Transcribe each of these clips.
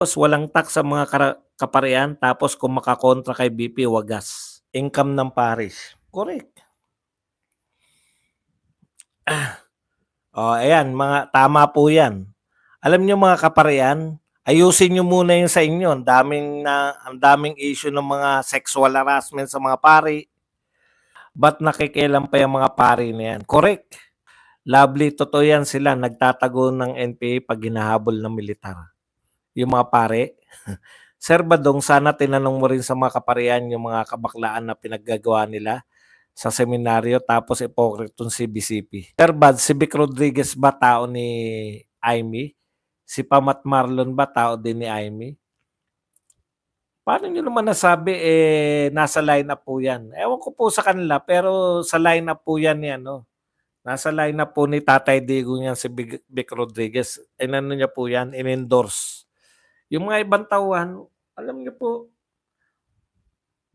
Tapos walang tax sa mga kaparian, tapos kung makakontra kay BP, wagas. Income ng parish. Correct. Oh, ayan, tama po yan. Alam niyo mga kaparian, ayusin niyo muna yung sa inyo. Ang daming issue ng mga sexual harassment sa mga pari. Ba't nakikialam pa yung mga pari na yan? Correct. Lovely, totoo yan sila. Nagtatago ng NPA pag hinahabol ng militar. Yung mga pare. Sir Badong, sana tinanong mo rin sa mga kaparian yung mga kabaklaan na pinaggagawa nila sa seminaryo tapos ipokritong si BCP. Sir Bad, si Vic Rodriguez ba tao ni Aimee? Si Pamat Marlon ba tao din ni Aimee? Paano nyo naman nasabi, nasa lineup po yan? Ewan ko po sa kanila, pero sa lineup po yan ni ano. Nasa lineup po ni Tatay Digong yan si Vic Rodriguez. Inano niya po yan, in-endorse. Yung mga ibang tauhan, alam niyo po,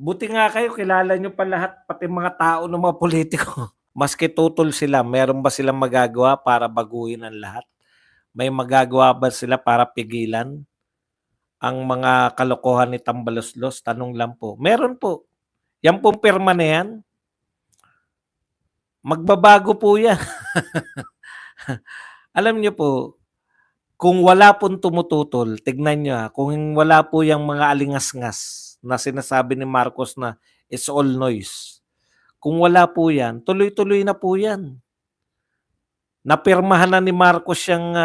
buti nga kayo, kilala niyo pa lahat, pati mga tao ng mga politiko. Maski tutol sila, meron ba silang magagawa para baguhin ang lahat? May magagawa ba sila para pigilan ang mga kalokohan ni Tambaloslos? Tanong lang po. Meron po. Yan pong pirma na yan, magbabago po yan. Alam niyo po, kung wala pong tumututol, tignan niyo kung wala po yung mga alingas-ngas na sinasabi ni Marcos na it's all noise. Kung wala po yan, tuloy-tuloy na po yan. Napirmahan na ni Marcos yung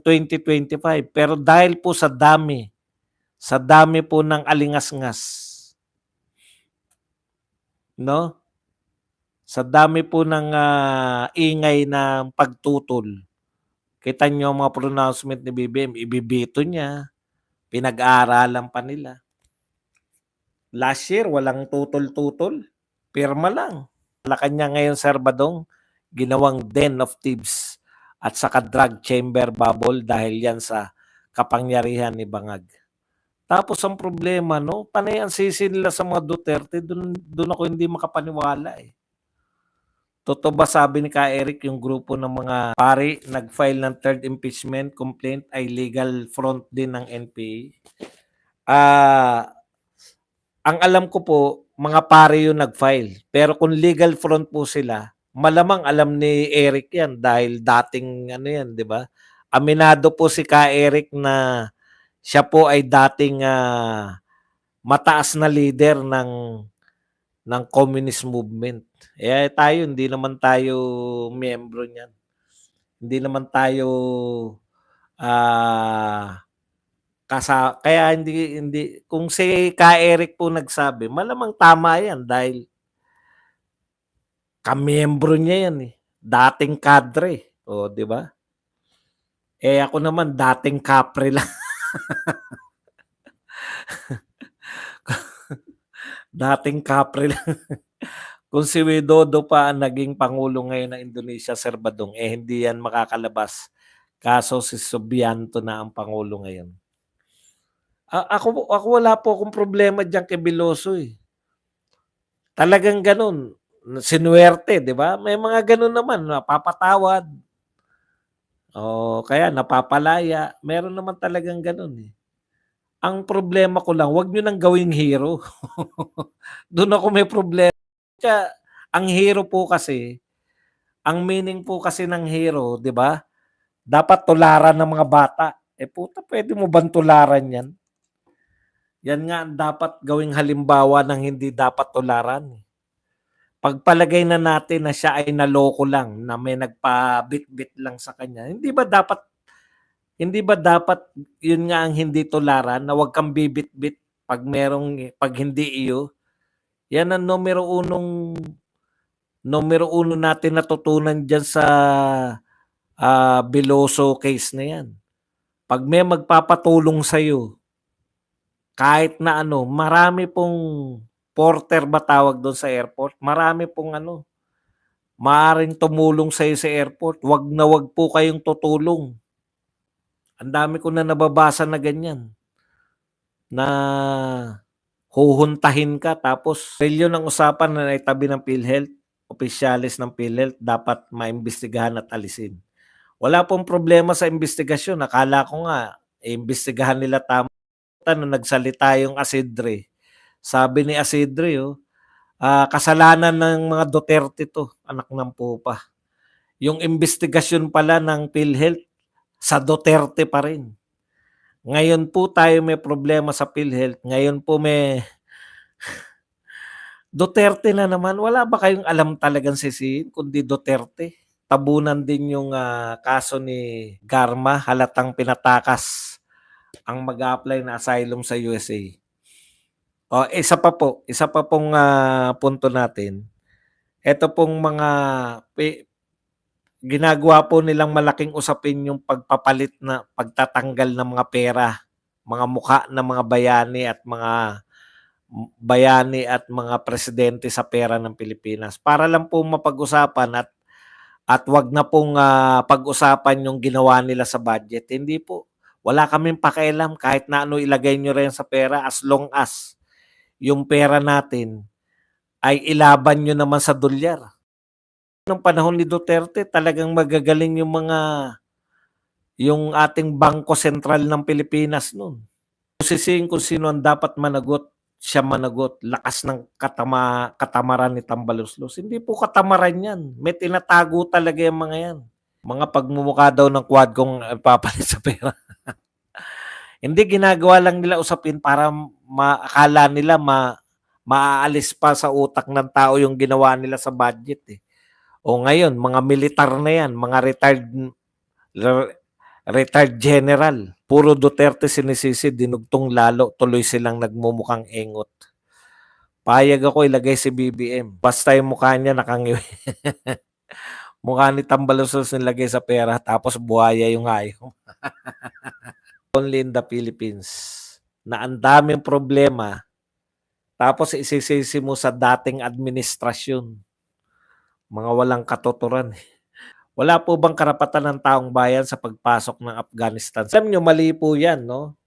2025. Pero dahil po sa dami po ng alingas-ngas, no? Sa dami po ng ingay ng pagtutol, kita nyo ang mga pronouncement ni BBM, ibibito niya, pinag-aaralan pa nila. Last year, walang tutol-tutol, pirma lang. Malacanang ngayon, Sir Badong, ginawang den of thieves at saka drug chamber bubble dahil yan sa kapangyarihan ni Bangag. Tapos ang problema, no, panay ang sisi nila sa mga Duterte, doon ako hindi makapaniwala eh. Totoo ba sabi ni Ka Eric yung grupo ng mga pari nag-file ng third impeachment complaint ay legal front din ng NPA? Ang alam ko po, mga pari yung nag-file. Pero kung legal front po sila, malamang alam ni Eric yan dahil dating ano yan, di ba? Aminado po si Ka Eric na siya po ay dating mataas na leader ng communist movement. Tayo, hindi naman tayo miyembro niyan. Hindi naman tayo kaya hindi kung si Ka Eric po nagsabi, malamang tama yan dahil kamiyembro niya yan eh. Dating kadre, o di ba? Ako naman dating kapre lang. Dating kapre lang. Kung si Widodo pa ang naging pangulo ngayon ng Indonesia, Sir Badong, hindi yan makakalabas. Kaso si Subianto na ang pangulo ngayon. Ako wala po akong problema diyan kay Veloso eh. Talagang ganun. Sinuwerte, di ba? May mga ganun naman, napapatawad. O kaya napapalaya. Meron naman talagang ganun eh. Ang problema ko lang, wag nyo nang gawing hero. Doon ako may problema. Kaya, ang hero po kasi, ang meaning po kasi ng hero, di ba? Dapat tularan ng mga bata. Puta, pwede mo bang tularan yan? Yan nga ang dapat gawing halimbawa ng hindi dapat tularan. Pagpalagay na natin na siya ay naloko lang, na may nagpabit-bit lang sa kanya, hindi ba dapat yun nga ang hindi tularan, na wag kang bibit-bit pag hindi iyo? Yan ang numero uno natin natutunan dyan sa Veloso case na yan. Pag may magpapatulong sa'yo, kahit na ano, marami pong porter ba tawag doon sa airport? Marami pong maaring tumulong sa'yo sa airport. Wag na wag po kayong tutulong. Ang dami ko na nababasa na ganyan. Na huhuntahin ka tapos milyon ang usapan na naitabi ng PhilHealth, opisyalis ng PhilHealth, dapat maimbestigahan at alisin. Wala pong problema sa investigasyon. Akala ko nga, iimbestigahan nila tama. Nung nagsalita yung Asidre, sabi ni Asidre, kasalanan ng mga Duterte 'to, anak ng pupa. Yung imbestigasyon pala ng PhilHealth sa Duterte pa rin. Ngayon po tayo may problema sa PhilHealth, ngayon po may Duterte na naman. Wala ba kayong alam talagang sisihin kundi Duterte? Tabunan din yung kaso ni Garma, halatang pinatakas ang mag-a-apply na asylum sa USA. Isa pa pong punto natin. Ito pong mga ginagawa po nilang malaking usapin yung pagtatanggal ng mga pera, mga mukha ng mga bayani at mga presidente sa pera ng Pilipinas. Para lang po mapag-usapan at wag na pong pag-usapan yung ginawa nila sa budget. Hindi po. Wala kaming pakialam kahit na ano ilagay nyo rin sa pera as long as yung pera natin ay ilaban nyo naman sa dolyar. Nung panahon ni Duterte, talagang magagaling yung ating Bangko Sentral ng Pilipinas noon. Sisihin kung sino ang dapat managot, siya managot. Lakas ng katamaran ni Tambaloslos. Hindi po katamaran yan. May tinatago talaga yung mga yan. Mga pagmumukha daw ng quad kung papalit sa pera. Hindi, ginagawa lang nila usapin para akala nila maaalis pa sa utak ng tao yung ginawa nila sa budget eh. O ngayon, mga militar na yan, mga retired general. Puro Duterte sinisisi, dinugtong lalo, tuloy silang nagmumukhang engot. Payag ako ilagay si BBM. Basta yung mukha niya nakangiwi. Mukha ni Tambaloslos nilagay sa pera, tapos buhaya yung hayop. Only in the Philippines, na ang daming problema, tapos isisisi mo sa dating administrasyon. Mga walang katuturan. Wala po bang karapatan ng taong bayan sa pagpasok ng Afghanistan? Alam nyo, mali po yan, no?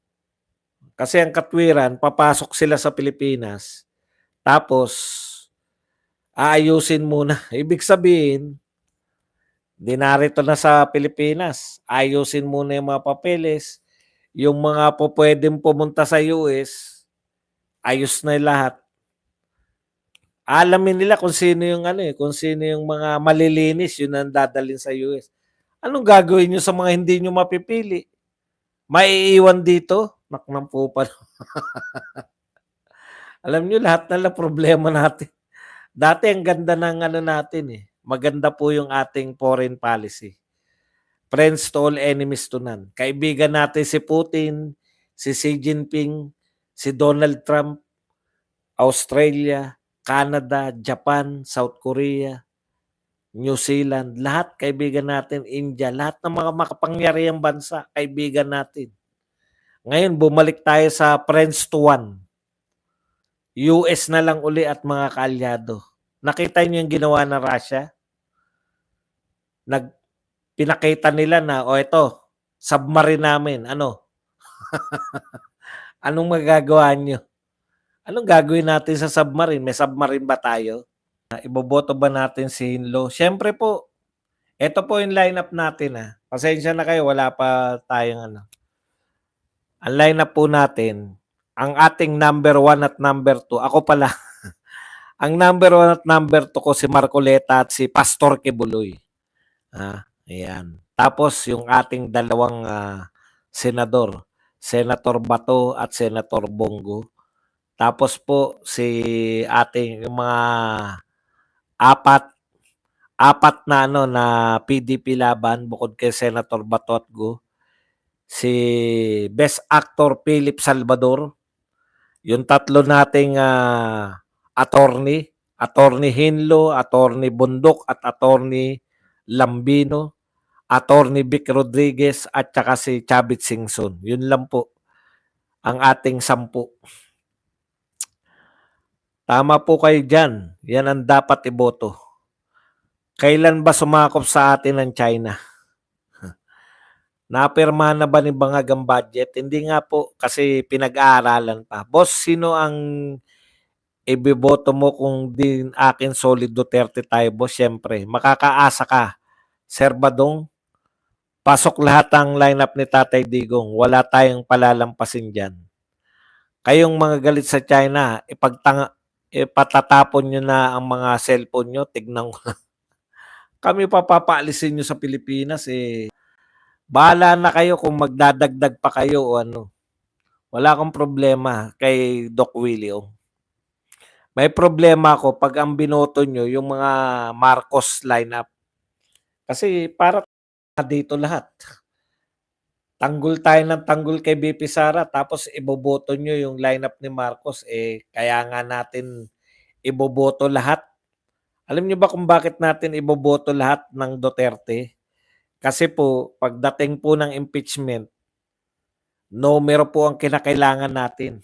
Kasi ang katwiran, papasok sila sa Pilipinas, tapos aayusin muna. Ibig sabihin, di narito na sa Pilipinas, ayusin muna yung mga papeles, yung mga po pwedeng pumunta sa US, ayos na lahat. Alamin nila kung sino yung kung sino yung mga malilinis, yun ang dadalhin sa US. Anong gagawin nyo sa mga hindi nyo mapipili? Maiiwan dito? Naknang po pa. Alam nyo, lahat na lang problema natin. Dati ang ganda ng natin eh. Maganda po yung ating foreign policy. Friends to all, enemies to none. Kaibigan natin si Putin, si Xi Jinping, si Donald Trump, Australia, Canada, Japan, South Korea, New Zealand, lahat kaibigan natin, India, lahat ng mga makapangyarihang bansa, kaibigan natin. Ngayon, bumalik tayo sa friends to one. US na lang uli at mga kaalyado. Nakita niyo yung ginawa ng Russia? Pinakita nila na, ito, submarine namin. Ano? Anong magagawa niyo? Anong gagawin natin sa submarine? May submarine ba tayo? Iboboto ba natin si Hinlo? Siyempre po, ito po yung lineup natin. Pasensya na kayo, wala pa tayong Ang lineup po natin, ang ating number 1 at number 2, ako pala. Ang number 1 at number 2 ko si Marcoleta at si Pastor Kibuloy. Ayan. Tapos yung ating dalawang senador, Senator Bato at Senator Bongo. Tapos po si ating mga apat na na PDP laban bukod kay Senator Bato at Go. Si Best Actor Philip Salvador. Yung tatlo nating attorney Hinlo, attorney Bundok at attorney Lambino, attorney Vic Rodriguez at saka si Chavit Singson. Yun lang po ang ating 10. Tama po kayo dyan. Yan ang dapat iboto. Kailan ba sumakop sa atin ng China? Napirma na ba ni Bangag ang budget? Hindi nga po kasi pinag-aaralan pa. Boss, sino ang ibiboto mo kung di akin solid Duterte tayo, boss? Siyempre, makakaasa ka. Sir Badong, Pasok lahat ang lineup ni Tatay Digong. Wala tayong palalampasin diyan. Kayong mga galit sa China, ipatatapon niyo na ang mga cellphone niyo, tignan ko lang. Kami pa papaalisin niyo sa Pilipinas, eh. Bahala na kayo kung magdadagdag pa kayo o ano. Wala akong problema kay Doc Willie Ong. May problema ako 'pag ang binoto niyo yung mga Marcos lineup. Kasi para dito lahat. Tanggol tayo ng tanggol kay BP Sara tapos iboboto niyo yung lineup ni Marcos, eh, kaya nga natin iboboto lahat. Alam niyo ba kung bakit natin iboboto lahat ng Duterte? Kasi po pagdating po ng impeachment, numero po ang kinakailangan natin.